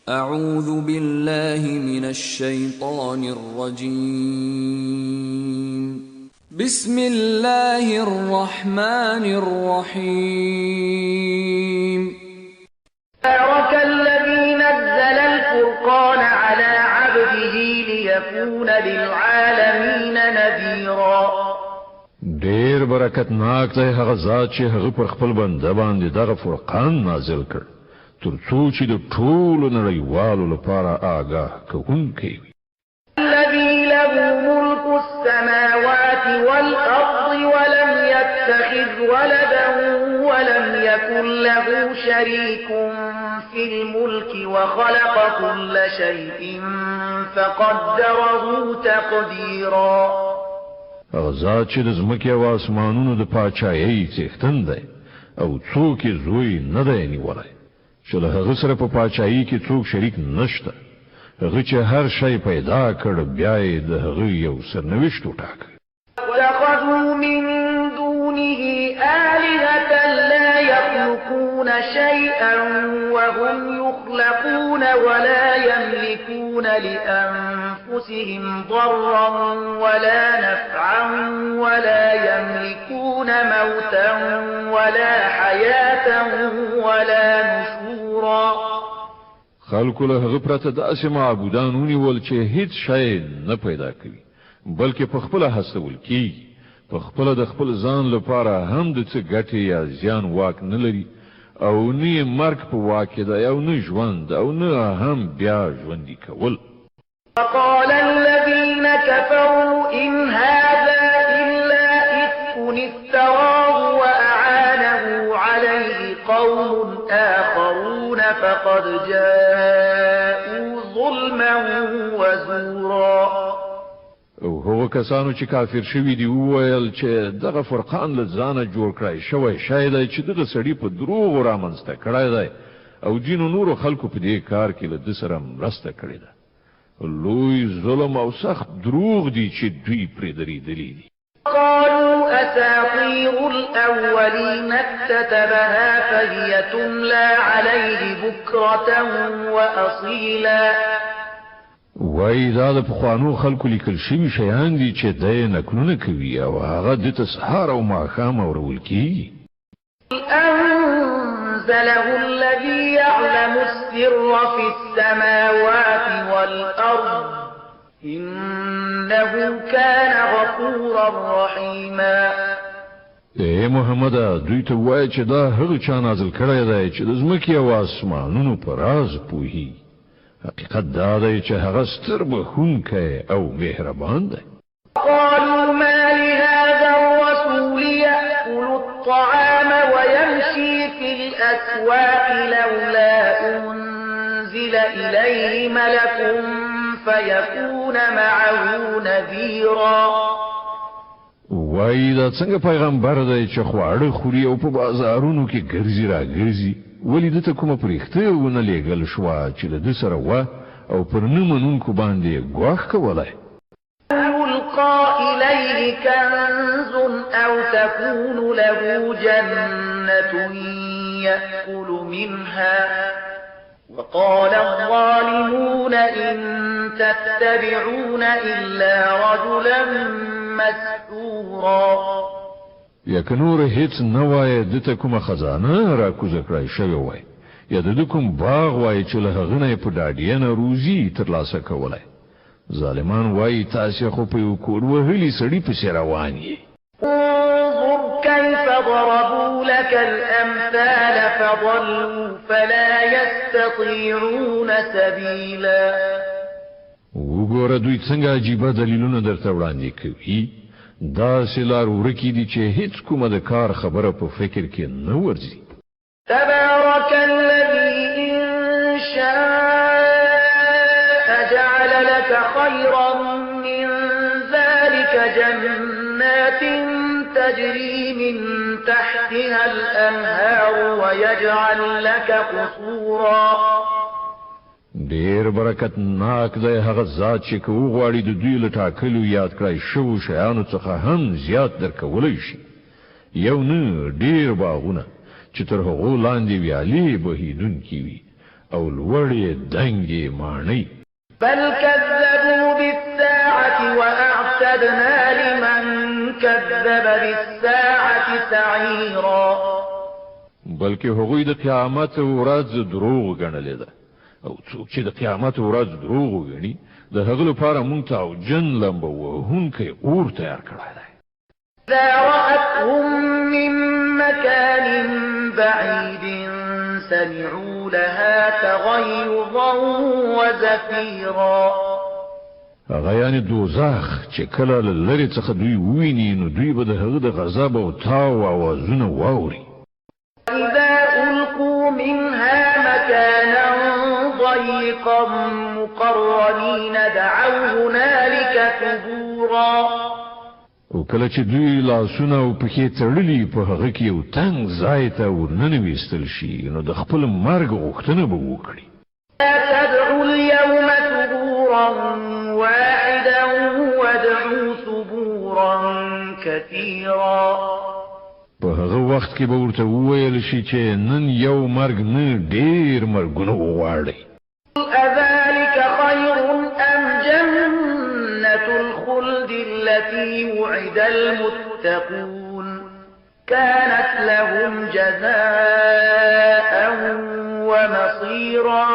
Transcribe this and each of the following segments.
أعوذ بالله من الشيطان الرجيم. بسم الله الرحمن الرحيم. تبارك الذي نزل الفرقان على عبده ليكون للعالمين نذيرا. ډیر برکتناک دی هغه ذات چې هغه پر خپل بنده باندې دغه فرقان نازل کړ تر څو چې د ټولو نړیوالو لپاره آگاه کوونکی وي. الذي له ملك السماوات والأرض ولم يتخذ ولدا ولم يكن له شريك في الملك وخلق كل شيء فقدره تقديرا. هغه ذات چې د ځمکې او اسمانونو د پاچایۍ څښتن دی او څوک یې زوی نه دی نیولی چې له هغه سره په پاچایۍ کې څوک شریک نشته. هغه چې هر شی پیدا کړ بیا یې د هغه یو سرنوشت وټاکه. واتخذوا من دونه آلهة لا يخلقون شيئا وهم يخلقون ولا يملكون لأنفسهم ضرا ولا نفعا ولا يملكون موتا ولا حياة ولا نشورا. خلکو له هغه پرته داسې معبودان ونیول چې هیڅ شی نه پیدا کوي بلکې په خپله هڅول کیږي، په خپله د خپل ځان لپاره هم د څه ګټې یا زیان واک نه لري او نه مرګ په واک کې دی او نه ژوند او نه هم بیا ژوندي کول. وقال الذين كفروا إن هذا إلا إفك افتراه وأعانه عليه قوم آخرون فقد جاءوا ظلما وزورا. او هغه کسانو چې کافر شوي دي وویل چې دغه فرقان له ځانه جوړ کړی شوی شی دی چې دغه سړي په دروغو رامنځته کړی دی او ځینو نورو خلکو په دې کار کې له ده سره مرسته کړې ده. لوی ظلم او سخت دروغ دي چې دوی پرې درېدلي دي. قالوا أساطير الأولين اكتتبها فهي تملى عليه بكرة وأصيلا. وای دا د پخوانو خلکو لیکل شوي شیان دي چې دی نکلونه کوي او هغه د ته سهار او ماښام اورول کیږي. أنزله الذي يعلم السر في السماوات والأرض إنه كان غفورا رحيما. اے محمد دوی ته وای چې دا هغه چا نازل کړی دی چې د ځمکې او اسمانونو په راز پوهیږي. حقیقت دا دی چې هغه ستر بخښونکی او مهربان دی. قالوا ما لهذا الرسول يأكل الطعام ويمشي في الأسواق لولا أنزل إليه ملك فيكون معه نذيرا. وای دا څنګه پیغمبر دی چې خواړه خوري او په بازارونو کې ګرځي را ګرځي ولی دته کومه پرېخته ونه لېږل شوه چې له ده سره وه او پر نه منونکو باندې ګواښ کولی. يلقى إليه كنز أو تكون له جنة يأكل منها وقال الظالمون إن تتبعون إلا رجلا مسحورا. یا که نور هیڅ نه وای دته کومه خزانه را کوزه کړی شوی وای یا د کوم باغ وای چې له هغه نه په ډاډینه روزي ترلاسه کولای. ظالمان وای تاسو خو په یو کور وهلي سړي پسې روان یې. انظر كيف ضربوا لك الأمثال فضلوا فلا يستطيعون سبيلا. وګوره دوی څنګه عجیبه دلیلونه درته وړاندې کوي. دا سلار ورکی دي چې هیڅ کومه د کار خبره په فکر کې نه ورځي. تبارك الذي إن شاء جعل لك خيرا من ذلك جنات تجري من تحتها الأنهار ويجعل لك قصورا. ډیر برکت ناک دی هغه ذات چې کو غواړي د دوی له ټاکلو یاد کړای شو شیانو څخه هم زیات درکولی شي. یو نه ډیر باغونه چې تر هغو لاندې ویالې بهیدونکي وي او لوړې دنګې ماڼۍ. بل كذبوا بالساعة وأعتدنا لمن كذب بالساعة سعيرا. بلکې هغوی د قیامت ورځ دروغ ګڼلې ده او څوک چې د قیامت ورځ دروغ وګڼي د هغه لپاره مونږ ته او جن لمبه وهونکی اور تیار کړی دی. إذا رأتهم من مكان بعيد سمعوا لها تغيظا وزفيرا. هغه یعنی دوزخ چې کله له لرې څخه دوی وویني نو دوی به د هغه د غضب او تاو اوازونه واوري. إذا ألقوا منها مكانا ضيقا مقرنين دعوا هنالك ثبورا. او کله چې دوی لاسونه او پښې تړلي په هغه کې یو تنګ ځای ته ورننویستل شي نو د خپل مرګ غوښتنه به وکړي. لا تدعوا اليوم ثبورا واحدا وادعوا ثبورا كثيرا. په هغه وخت کې به ورته وویل شي چې نن یو مرګ نه ډېر مرګونه وغواړئ. أذلك خير أم جنة الخلد التي وعد المتقون كانت لهم جزاء ومصيرا.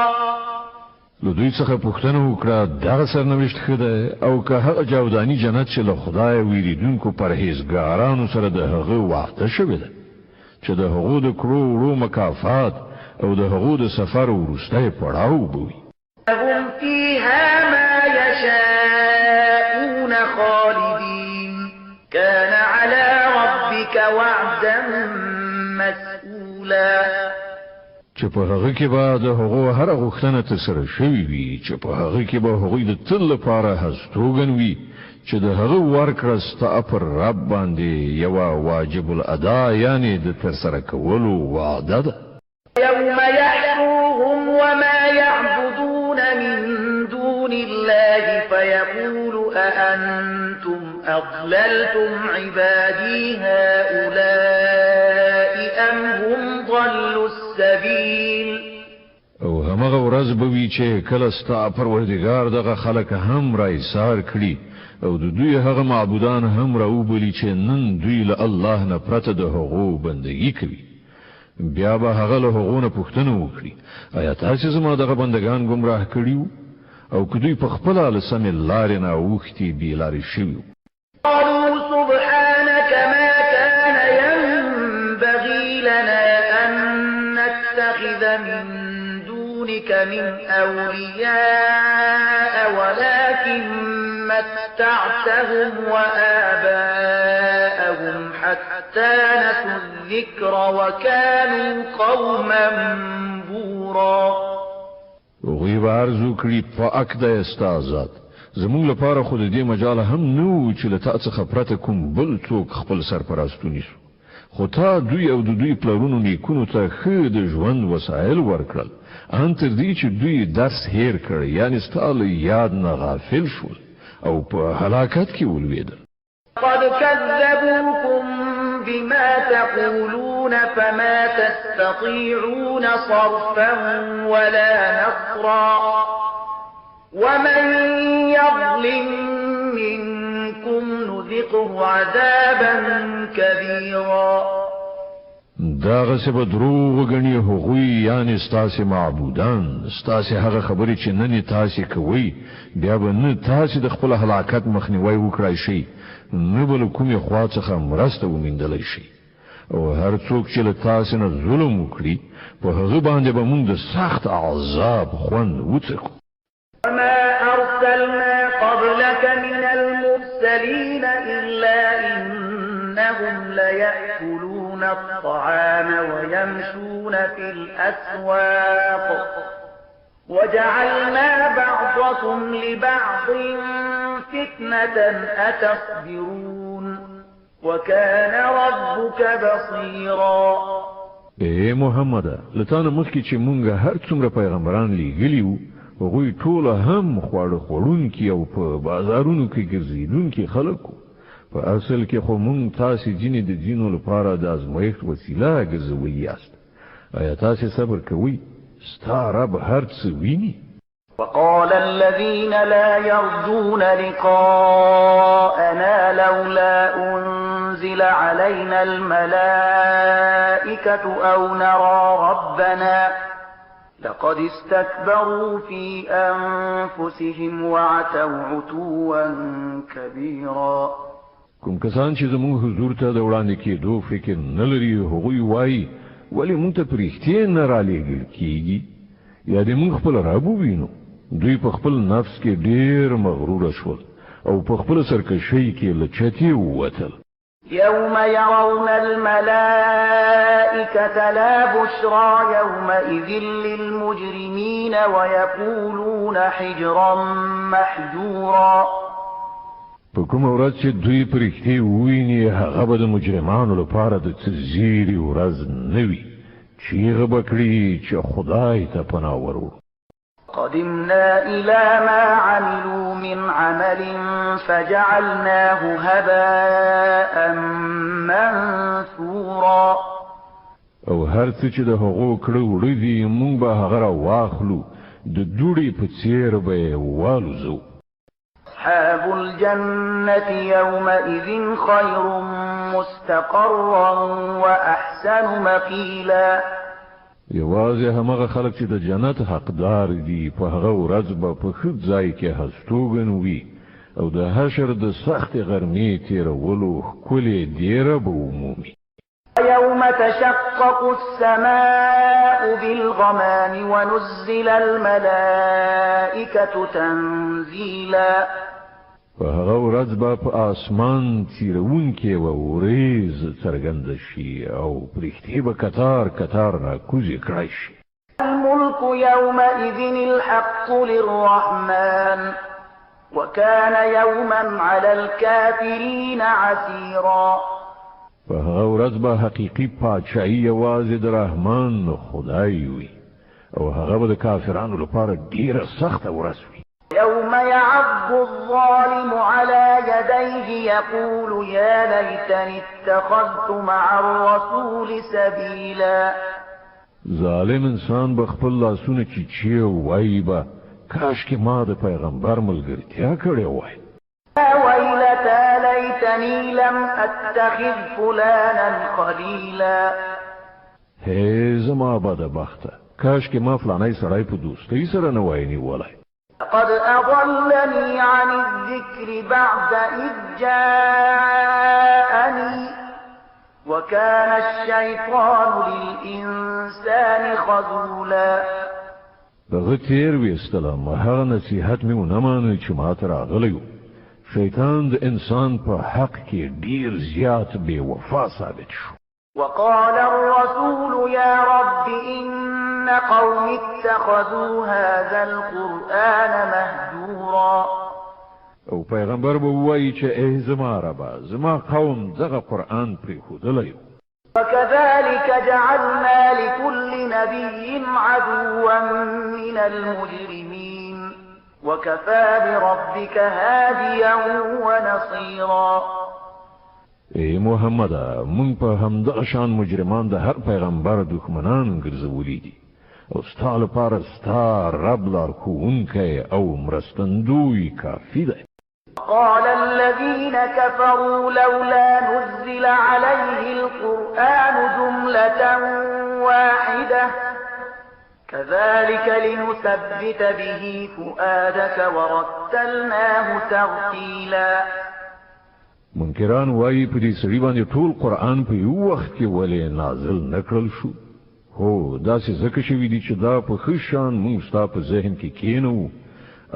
له دوی څخه پوښتنه وکړه دغه سرنوشت ښه دی او که هغه جاوداني جنت چې له خدای ویریدونکو پرهیزګارانو سره د هغه وعده شوې ده چې د هغو د کړو وړو مکافات او د هغو د سفر وروستی پړاو به وي. لهم فيها ما يشاءون خالدين كان على ربك وعدا مسئولا. چې په هغه کې به د هغو هره غوښتنه ترسره شوې وي چې په هغه کې به هغوی د تل لپاره هستوګن وي چې د هغه ورکړه ستا پر رب باندې یوه واجب الادا یعنی د ترسره کولو وعده ده. يوم يحشرهم وما يعبدون من دون الله فيقول أأنتم أضللتم عبادي هؤلاء أم هم ضلوا السبيل. او همغه ورځ به وي چې کله ستا پروردګار دغه خلک هم را ایثار کړي او د دوی هغه معبودان هم را وبلي چې نن دوی له الله نه پرته د هغو بندګي کوي. بیا به هغه له هغو نه پوښتنه وکړي آیا تاسې زما دغه بندګان ګمراه کړي او که دوی په خپله له سمې لارې نه اوښتي بې لارې شوي. قالوا سبحانك ما كان ينبغي لنا أن نتخذ من دونك من أولياء ولكن متعتهم وآباءهم حتى نسوا الذكر وكانوا قوما بورا. وغوی به عرض وکړي پاک دی ستا ذات زموږ لپاره خو د دې مجاله هم نه و چې له تا څخه پرته کوم بل څوک خپل سرپرست ونیسو خو تا دوی او د دوی پلرونو نیکونو ته ښه د ژوند وسایل ورکړل ان تر دې چې دوی درس هیر کړ یعنی ستا له یاد نه غافل شول او په هلاکت کې ولوېدل. قد كذبوكم بما تقولون فما تستطيعون صرفا ولا نصرا ومن يظلم منكم نذقه عذابا كبيرا. داغه څه به دروغ غني هغوی یعنی ستاسې معبودان ستاسې هغه خبرې چې نن تاسې کوي بیا به نه تاسې د خپل هلاکت مخنیوي وکړای شي نه به له کومې خوا څخه مرسته وموندلی شي او هر څوک چې له تاسې نه ظلم وکړي په هغه باندې به موږ د سخت عذاب خوند وڅکو. وما أرسلنا قبلك من المرسلين إلا إنهم ليأكلون الطعام ويمشون في الأسواق وجعلنا بعضكم لبعض فتنة أتصبرون وكان ربك بصيرا. اے محمد لتانه مخکې چې مونږه هر څومره پیغمبران لیږلي وو هغوی ټوله هم خواړه خوړونکي او په بازارونو کې ګرځېدونکي خلک وو. په اصل کې خو مونږ تاسې ځینې د ځینو لپاره د ازمایښت وسیله ګرځولي یاست. آیا تاسې صبر کوئ ستا رب هر څه ویني. وقال الذين لا يرجون لقاءنا لولا أنزل علينا الملائكة أو نرى ربنا لقد استكبروا في أنفسهم وعتوا عتوا كبيرا. کوم کسان چې زموږ حضور ته د وړاندې کېدو فکر نه لري هغوی وایي ولې موږ ته پرېښتې نه رالېږل کېږي یا دې موږ خپل رب ووینو. دوی په خپل نفس کې ډېر مغروره شول او په خپل سرکشۍ کې له چتې ووتل. يوم يرون الملائكة لا بشرى يومئذ للمجرمين ويقولون حجرا محجورا. په کومه ورځ چې دوی پرښتې وویني هغه به د مجرمانو لپاره د څه زیري ورځ نه وي. چیغه به کړي چې خدای ته پناه ورو. قدمنا إلى ما عملوا من عمل فجعلناه هباء منثورا. او هر څه چې د هغو کړه وړه دي موږ به هغه را واخلو د دوړې په څېر به یې والوزو. أصحاب الجنة يومئذ خير مستقرا وأحسن مقيلا. یوازې همغه خلک چې د جنت حقدار دي په هغه ورځ به په ښه ځای کې هستوګن وي او د حشر د سختې غرمې تېرولو ښکلې دیره به ومومي. يوم تشقق السماء بالغمام ونزل الملائكة تنزيلا. په هغه ورځ به په آسمان تیرونکې و وریځ څرګنده شي او پرښتې به کتار کتار راکوزې کړی شي. الملك يومئذ الحق للرحمن وكان يوما على الكافرين عسيرا. په هغه ورځ به حقیقي پادشاهي یوازې د رحمان خدای وي او هغه به د کافرانو لپاره ډیره سخته ورځ وي. يوم يعض الظالم على يديه يقول يا ليتني اتخذت مع الرسول سبيلا. ظالم انسان به خپل لاسونه چیچي وایي به کاش کې ما د پیغمبر ملګرتیا کړې وای. يا ويلتى ليتني لم اتخذ فلانا خليلا. هی زما بدبخته کاش کې ما فلانی سړی په دوستۍ سره نه وای نیولی. قد أضلني عن الذكر بعد إذ جاءني وكان الشيطان للإنسان خذولا. دغه تیر ویستلم هغه نصیحت مې ونه مانه چې ما ته راغلی و. شیطان د انسان په حق کې ډیر زیات بې وفا ثابت شو. وقال الرسول يا رب إن قوم اتخذوا هذا القرآن مهجورا. او پیغمبر به وایي چې ای زما ربا زما قوم دغه قرآن پرېښودلی و. وكذلك جعلنا لكل نبي عدوا من المجرمين وكفى بربك هاديا ونصيرا. ای محمد مونږ په همدغه شان مجرمان د هر پیغمبر دښمنان ګرځولي دي او ستا لپاره ستا رب لارښوونکی او مرستندوی کافي دی. قال الذين كفروا لولا نزل عليه القرآن جملة واحدة كذلك لنثبت به فؤادك ورتلناه ترتيلا. منکران وایي په دې سړي باندې ټول قرآن په یو وخت کې ولې نازل نکړل شو. هو داسې ځکه شوي دي چې دا په ښه شان موږ ستا په ذهن کې کېنوو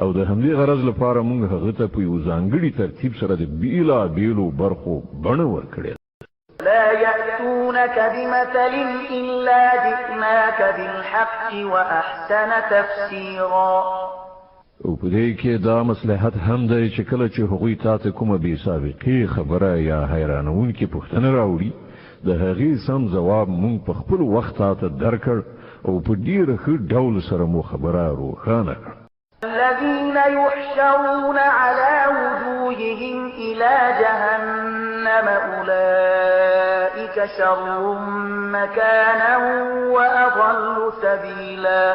او د همدې غرض لپاره موږ هغه ته په یو ځانګړي ترتیب سره د بېلابېلو برخو بڼه ورکړې. لا يأتونك بمثل إلا جئناك بالحق وأحسن تفسيرا. او په دې کې دا مصلحت هم دی چې کله چې هغوی تا ته کومه بې سابقې خبره یا حیرانوونکې پوښتنه راوړي د هغې سم ځواب موږ په خپل وخت تا ته درکړ او په ډېره ښه ډول سره مو خبره روښانه کړه. الذين يحشرون على وجوههم إلى جهنم أولئك شر مكانا وأضل سبيلا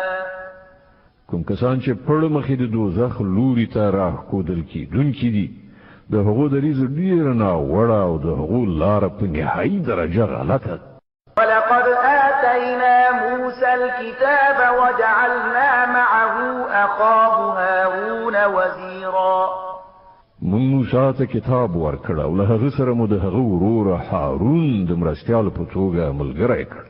کوم کسان چې پړ مخې د دوزخ لوري ته راښکودل کیدونکي دي د هغو دریځ ډېره ناوړه او د هغو لاره په نهایي درجه غلطه. ولقد آتينا موسى الكتاب وجعلنا معه أخاه هارون وزيرا. من موسی ته کتاب ورکړ او له هغه سره مو د هغه ورور هارون د مرستیال په توګه ملګری کړ.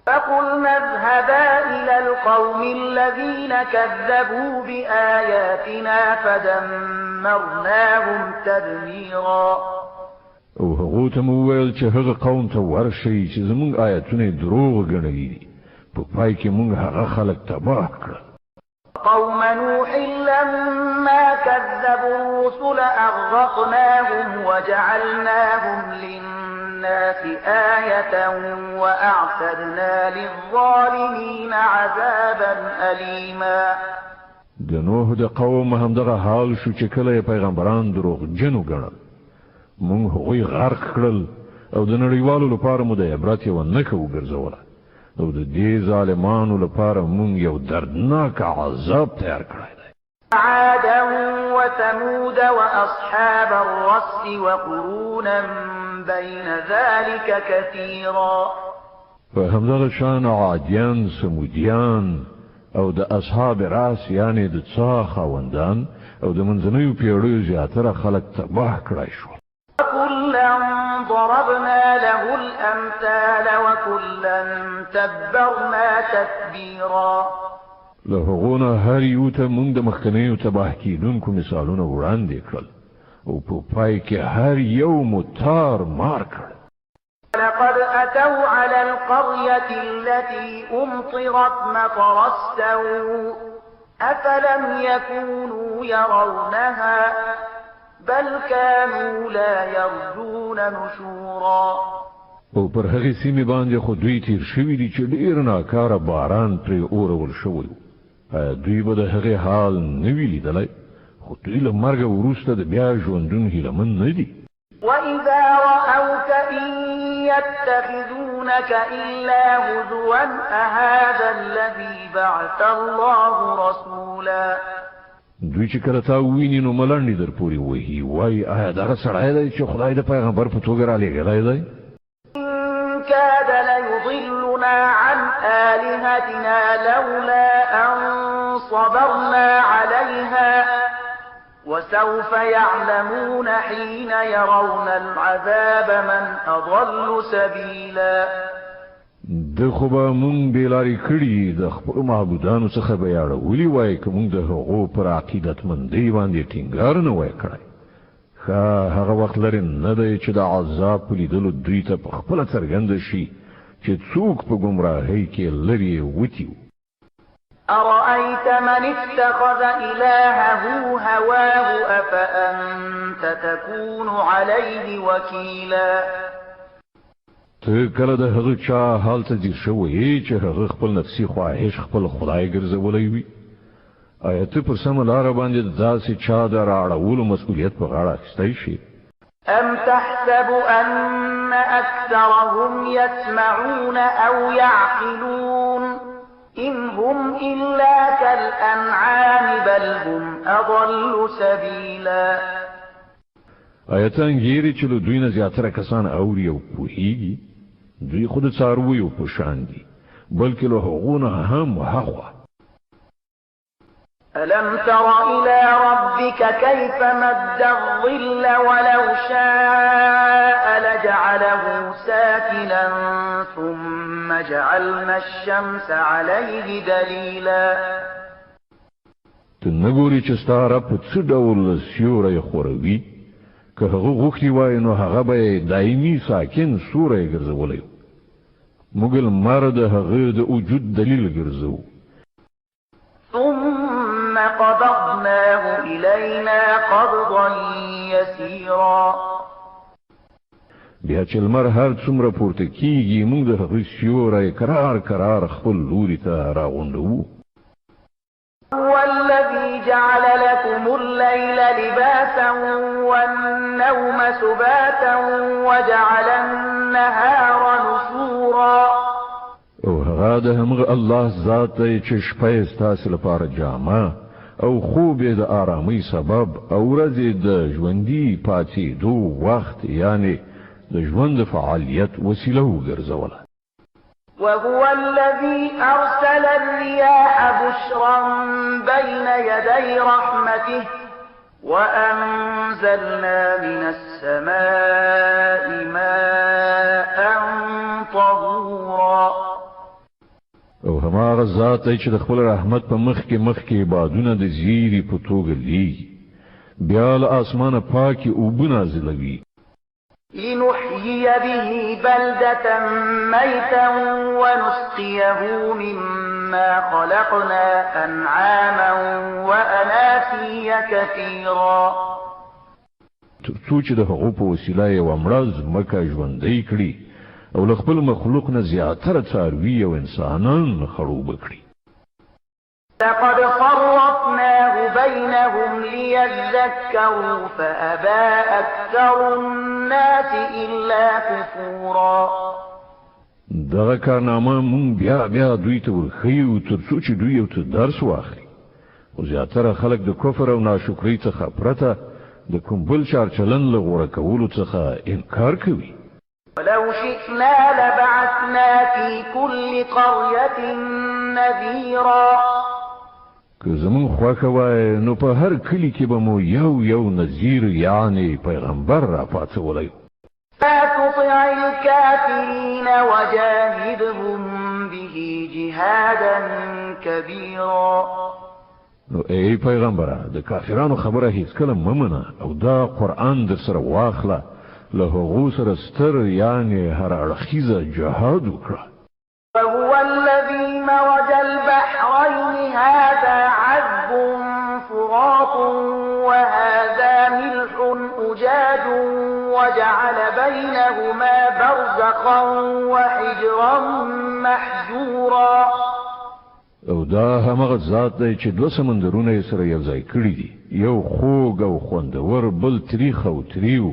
فقلنا اذهبا إلى القوم الذين كذبوا بآياتنا فدمرناهم تدميرا. او هغه ته مو ویل چې هغه قوم ته ورشي چې زموږ آیاتونه دروغ ګڼلي دي په پای کې موږ هغه خلک تباه کړل. قوم نوح لما كذبوا الرسل أغرقناهم وجعلناهم للناس آية وأعتدنا للظالمين عذابا أليما. د نوح د قوم هم دغه حال شو چې کله پیغمبران دروغ جنو ګڼل مونږ هغوی غرق کړل او د نړیوالو لپاره مو د عبرت یوه نښه وګرځوله او د دې ظالمانو لپاره مونږ یو دردناک عذاب تیار کړی دی. عادا وثمود وأصحاب الرس وقرونا بين ذلك كثيرا. په همدغه شان عادیان سمودیان او د اصحاب راس یعنی د څا خاوندان او د منځنیو پیړیو زیاتره خلک تباه کړای شو. وكلا ضربنا له الأمثال وكلا تبرنا تتبيرا. له هغونه هر یو ته موږ د مخکنیو تباه کیدونکو مثالونه وړاندې کړل او په پای کې هر یو متار مار کړ. لقد أتوا على القرية التي أمطرت مطر السوء أفلم يكونوا يرونها بل كانوا لا يرجون نشورا. او پر هغه سیمه باندې خو دوی تیر شوي دي چې ډیر ناکاره باران پرې اورول شوی. دوی به د هغه حال نه وی لیدلی خو دوی له مرګ وروسته د بیا ژوندون هیلمن نه دي. وإذا رأوك إن يتخذونك إلا هزوا أهذا الذي بعث الله رسولا. دوی چې کله تا وویني نو ملنډې در پورې وهي وایي آیا دغه سړی دی چې خدای د پیغمبر په توګه رالیږلی دی؟ إن كاد ليضلنا عن آلهتنا لولا أن صبرنا عليها وسوف يعلمون حين يرون العذاب من أضل سبيلا. د خو به مونږ بېلارې کړي د خپلو معبودانو څخه به یې اړولي وای که مونږ د هغو پر عقیدتمندۍ باندې ټینګار نه وای کړی. ښه هغه وخت لرې نه دی چې د عذاب په لیدلو دوی ته په خپله څرګنده شي چې څوک په ګمراهۍ کې لرې وتي وو. أرأيت من اتخذ إلهه هواه أفأنت تكون عليه وكيلا. ته کله د هغه چا حال ته ځیر شوی چې هغه خپل نفسي خواهش خپل خدای ګرځولی وي آیا ته پر سمه لاره باندې داسې چا د راړولو مسؤلیت په غاړه اخیستی شي؟ أم تحسب أن أكثرهم يسمعون أو يعقلون إن هم إلا كالأنعام بل هم أضل سبيلا. آیا ته انګیرې چې له دوی نه زیاتره کسان اوري او پوهیږي؟ دوی خو د څارویو په شان دي بلکې له هغو نه هم هاخوا. ألم تر إلى ربك كيف مد الظل ولو شاء لجعله ساكنا ثم جعلنا الشمس عليه دليلا. ته نه ګورې چې ستا رب په څه ډول سیوری خوروي؟ که هغه غوښتي وای نو هغه به یې دایمي ساکن سوری ګرځولی و. موږ لمر د هغه د وجود دلیل ګرځو. ثم قبضناه إلينا قبضا يسيرا. بیا چې لمر هر څومره پورته کیږي موږ د هغه سیوری کرار کرار خپل لوري ته راغونډوو. هو الذي جعل لكم الليل لباسا والنوم سباتا وجعل النهار نشورا نشورا او هغه د همغه الله ذات دی چې شپه ستاسو لپاره جامه او خوب د آرامۍ سبب او ورځې د ژوندۍ پاتېدو وخت یعنی د ژوند فعالیت وسیله وګرځوله. وهو الذي أرسل الرياح بشرا بين يدي رحمته وأنزلنا من السماء ماء طهورا. او هماغه ذات دی چې د خپل رحمت په مخ کې بادونه د زیری په توګه لیږي بیا له اسمانه پاکي اوبه نازلوي لنحيي به بلدة ميتا ونسقيه مما خلقنا أنعاما وأناسيا كثيرا. ترڅو چې د هغو په وسیله یوه مړه ځمکه ژوندۍ کړي او له خپل مخلوق نه زیاتره څاروي او انسانان خړوبه کړي. لقد صرفناه بينهم ليذكروا فأبى أكثر الناس إلا كفورا. دغه کارنامه مونږ بیا دوی ته ورښیو ترڅو چې دوی یو څه درس واخلي او زیاتره خلک د کفر او ناشکرۍ څخه پرته د کوم بل چارچلن له غوره کولو څخه انکار کوي. ولو شئنا لبعثنا في كل قرية نذيرا. که زمون خوښه وای نو په هر کلی کې به مو یو نذیر یعنی پیغمبر را پاتولی. لا تطع الكافرين وجاهدهم به جهادا كبيرا. نو ای پیغمبره د کافرانو خبره هیڅ کله ممنه او دا قرآن در سره واخله له هغو سره ستر یعنی هر اړخیزه جهاد وکړه. وهو الذي مرج البحرين هذا عذب فرات وهذا ملح أجاج وجعل بينهما برزخا وحجرا محجورا. او دا همغه ذات دی چې دوه سمندرونه سره یو ځای کړي دي یو خوږ او خوندور بل تریخ او تریو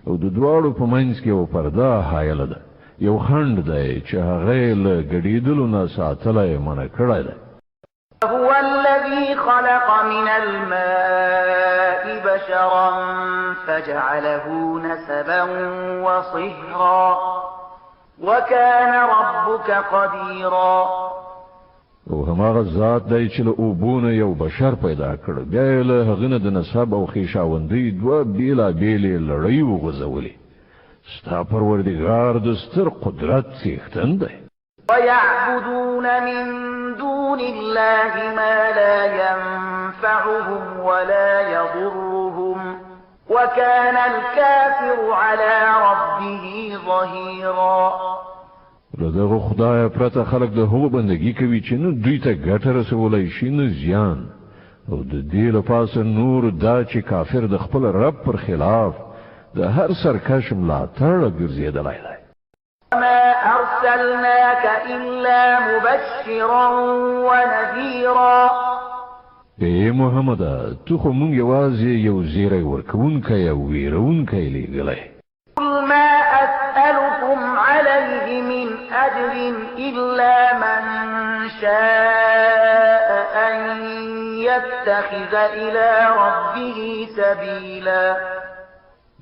او د دواړو په منځ کې یو پرده حایله ده یو خنډ دی چې هغه له ګډېدلو نه ساتلی منع کړی دی. هو الذي خلق من الماء بشرا فجعله نسبا وصهرا وكان ربك قديرا. او هماغه ذات دی چې له اوبو نه یو بشر پیدا کړ بیا یې له هغه نه د نسب او خویشاوندۍ دوه بېلابېلې لړۍ وغځولې. ستا پروردګار د ستر قدرت څښتن دی. ويعبدون من دون الله ما لا ينفعهم ولا يضرهم وكان الكافر على ربه ظهيرا. دغه خدای پرته خلق د هغو بندگی کوي چې نه دوی ته ګټه رسولی شي نه زیان او د دې لپاره نور دا چې کافر د خپل رب پر خلاف د هر سرکش ملاتړ ګرځېدلی دی. وما أرسلناك إلا مبشرا ونذيرا. ای محمد تو خو مونږ یوازې یو زیری ورکوونکی او ویرونکی لیږلی. قل ما أسألكم عليه من أجر إلا من شاء أن يتخذ إلى ربه سبيلا.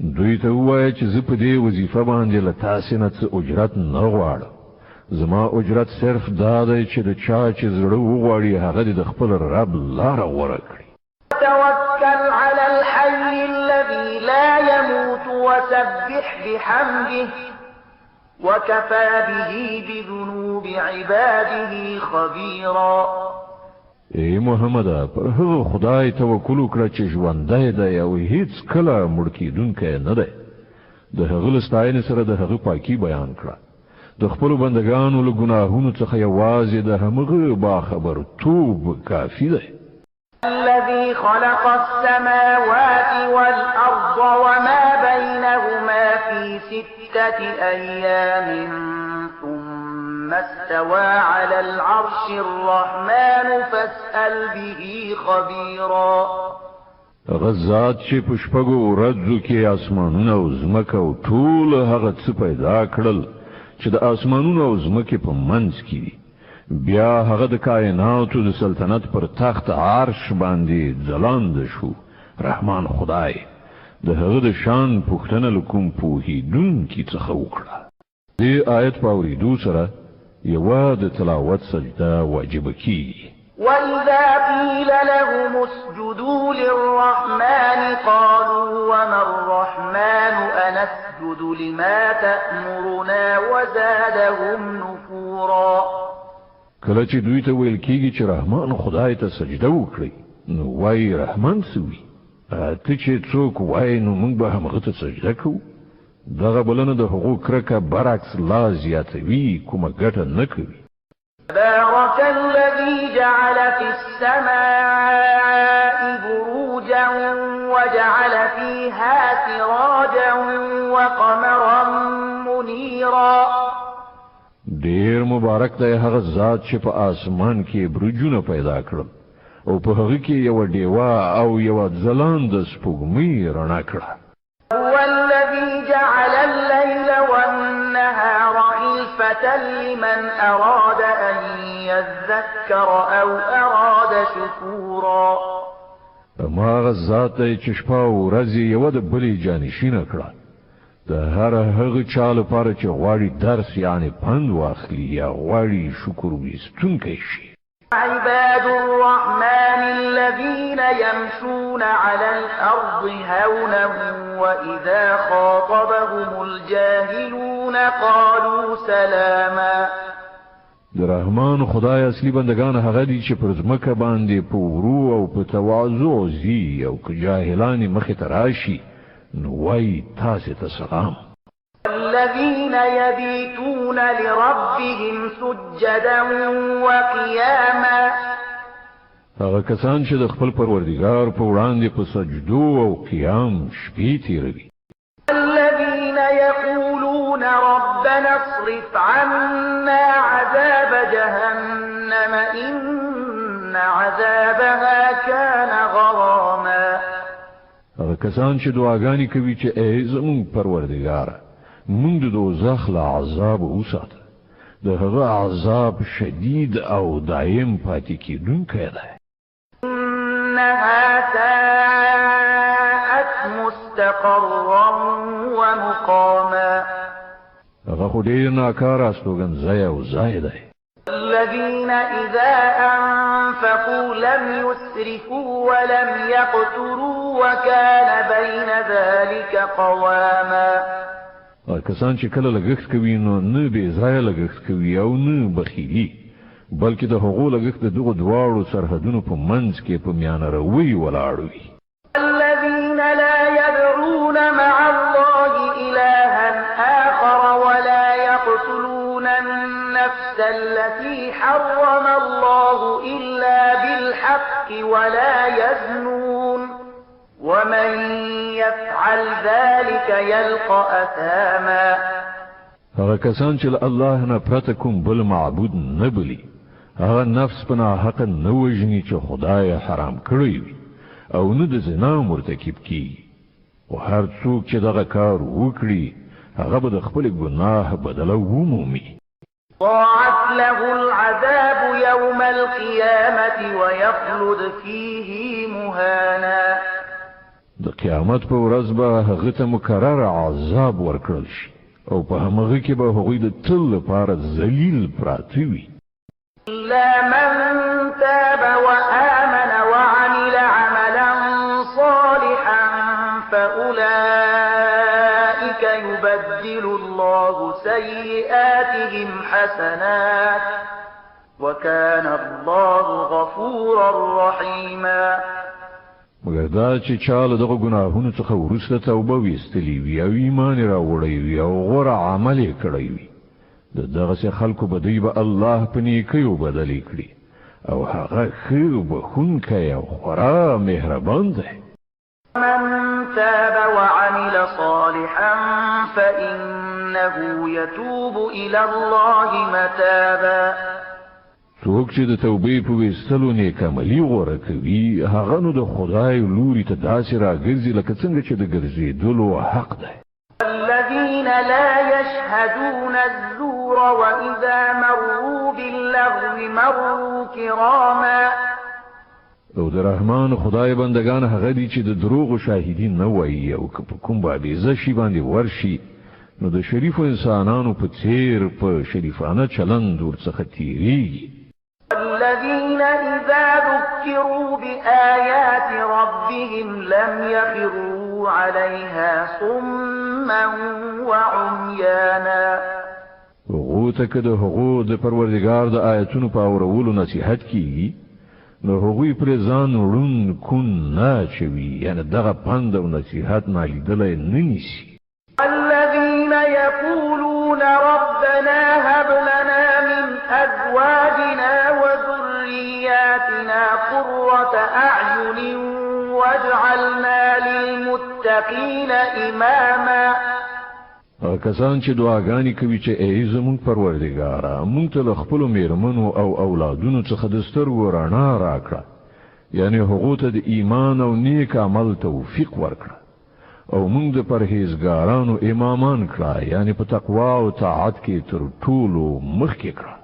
دوی ته ووایه چې زه په دې وظیفه باندې له تاسې نه څه اجرت نه غواړم. زما اجرت صرف دا دی چې د چا چې زړه وغواړي هغه دې د خپل رب لاره غوره کړي. توکل علی الحي الذي لا يموت وسبح بحمده وكفى به بذنوب عباده خبيرا. ای محمد پر هغه خدای توکل وکړه چې ژوندی دی او هیڅ کله مړ کیدونکی نه دی. د هغه له ستاینې سره د هغه پاکي بیان کړه. د خپلو بندگانو له ګناهونو څخه یوازې د همغه باخبرتوب کافي دی. الذي خلق السماوات والأرض وما بينهما في 6 أيام ثم استوى على العرش الرحمن فاسأل به خبيرا. غزات چې په شپږو ورځو کې اسمانونه او ځمکه او ټول هغه څه پیدا کړل چې د اسمانونو او ځمکې په منځ کې دي بیا هغه د کائناتو د سلطنت پر تخت عرش باندې ځلاند شو رحمان خدای د هغه د شان پوښتنه لکوم پوهیدونکي څخه وکړه دې آیت په اورېدو سره یوه د تلاوت سجده واجب کیږي وَإِذَا قِيلَ لَهُمُ اسْجُدُوا لِلرَّحْمَنِ قَالُوا وَمَا الرَّحْمَنُ أَنَسْجُدُ لِمَا تَأْمُرُنَا وَزَادَهُمْ نُفُورًا کله چې دوی ته ویل کېږي چې رحمان خدای ته سجده وکړي نو وایي رحمان سوي ته چې څوک وایي نو موږ به همغه ته سجده کوو دغه بلنه د حقوق کرکه برعکس لا زیاتوي کومه ګټه نه کوي تبارك الذي جعل في السماء بروجا وجعل فيها سراجا وقمرا منيرا ډیر مبارک دی هغه ذات چې په اسمان کې برجونه پیدا کړل او په هغه کې یو ډیوه او یو ځلاند سپوږمۍ رڼا کړه هو الذي جعل الليل والنهار خلفة لمن أراد أن يذكر أو أراد شكورا ما هغه ذات دی چې شپه او ورځ یو د بلې جانشینه کړه د هر هغه چا لپاره چې غواړي درس یعنی پند واخلي یا غواړي شکر ویستونکی شي عباد الرحمن الذين يمشون على الأرض هونا وإذا خاطبهم الجاهلون قالوا سلاما د رحمان خدای اصلي بندگان هغه دي چې پر ځمکه باندې په ورو او په تواضع زی او که جاهلان مخې ته راشي نو وایي تاسې ته سلام الذين يبيتون لربهم سجدا وقياما هغه کسان چې د خپل پروردګار په وړاندې په سجدو او قیام شپې تیروي الذين يقولون ربنا اصرف عنا عذاب جهنم إن عذابها كان غراما هغه کسان چې دعاګانې کوي چې ای زموږ پروردګاره موږ د دوزخ له عذاب وساته د هغه عذاب شدید او دائم پاتې کیدونکی دی إنها ساءت مستقرا ومقاما هغه خو ډېر ناکاره استوګنځی او ځای دی الذين إذا أنفقوا لم يسرفوا ولم يقتروا وكان بين ذلك قواما کسان چې کله لګښت کوي نو نه بې ځایه لګښت کوي او نه بخیلي بلکې د هغو لګښت د دغو دواړو سرحدونو په منځ کې په میانه روي ولاړ وي الذين لا يدعون مع الله إلها آخر ولا يقتلون النفس التي حرم الله إلا بالحق ولا يزنون ومن يفعل ذلك يلقى أثاما هغه کسان چې الله نه پرته کوم بل معبود نه بلی هغه نفس په ناحق نه وژني چې خدای حرام کړی وي او نه د زنا مرتکب کیږي او هر څوک چې دغه کار وکړي هغه به د خپل ګناه بدله ومومي ضاعت له العذاب يوم القيامة ويخلد فيه مهانا د قیامت په ورځ به هغه ته مکرر عذاب ورکړل شي او په همغه کې به هغوی د تل لپاره ذلیل پراته وي إلا من تاب وآمن وعمل عملا صالحا فأولئك يبدل الله سيئاتهم حسنات وكان الله غفورا رحيما مګر دا چې چاله دغه ګناهونو څخه وروسته توبه ویستلی وي او ایمان راوړی وي او غوره عمل یې کړی وي د دغسې خلکو به دوی به الله په نیکیو بدلې کړي او هغه ښه بخښونکی او خورا مهربان دی من تاب وعمل صالحا فإنه يتوب إلى الله متابا څوک چې د توبې په ویستلو نیک عملي غوره کوي هغه نو د خدای لوري ته داسې راګرځي لکه څنګه چې د ګرځېدلو حق دی الذين لا يشهدون الزور الدبور وإذا مروا باللغو مروا كراما. او د رحمان خدای بندگان هغه دي چې د دروغ او شاهدین نه وایي او که په کوم باندې شي باندې ورشي نو د شریفو انسانانو په څیر په شریفانه چلند ورڅخه تیریږي. الذين إذا ذكروا بآيات ربهم لم يخروا عليها صما وعميانا. هغو ته که د هغو د پروردګار د آیتونو په اورولو نصیحت کیږي نو هغوی پر ځان ړوند کون نه چوي، یعنی دغه پند او نصیحت نالیدلی نه نیسي. الذين يقولون ربنا هب لنا من أزواجنا وذرياتنا قرة أعين واجعلنا للمتقين إماما. کسان چې دعاګانې کوي چې ای زموږ پروردګاره موږ ته له خپلو میرمنو او اولادونو څخه د سترګو رڼا راکړه، یعنی هغو ته د ایمان او نیک عمل توفیق ورکړه او موږ د پرهیزګارانو امامان کړه، یعنی په تقوا او طاعت کې تر ټولو مخکې کړه.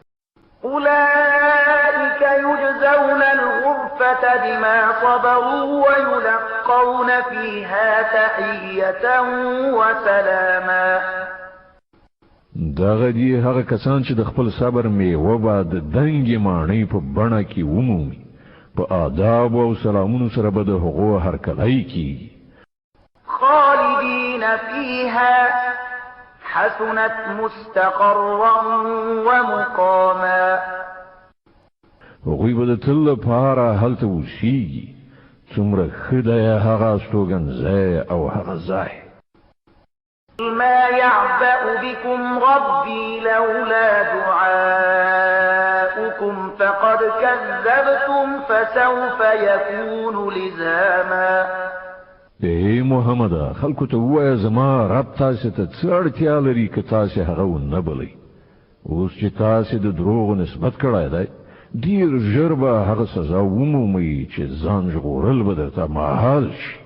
أولئك يجزون الغرفة بما صبروا ويلقون فيها تحية وسلاما. دغه دي هغه کسان چې د خپل صبر میوه به د دنګې ماڼۍ په بڼه کې ومومي، په آداب او سلامونو سره به د هغو هرکلی کیږي. خالدين فيها حسنت مستقرا ومقاما. هغوی به د تل لپاره هلته اوسیږي، څومره ښه دی هغه استوګنځی او هغه ځای. ما يعبأ بكم ربي لولا دعاؤكم فقد كذبتم فسوف يكون لزاما. ای محمد خلکو ته ووایه زما رب تاسې ته څه اړتیا لري که تاسې هغه ونه بلئ. اوس چې تاسې د دروغو نسبت کړی دی ډېر ژر به هغه سزا ومومئ چې ځان ژغورل به درته محال شي.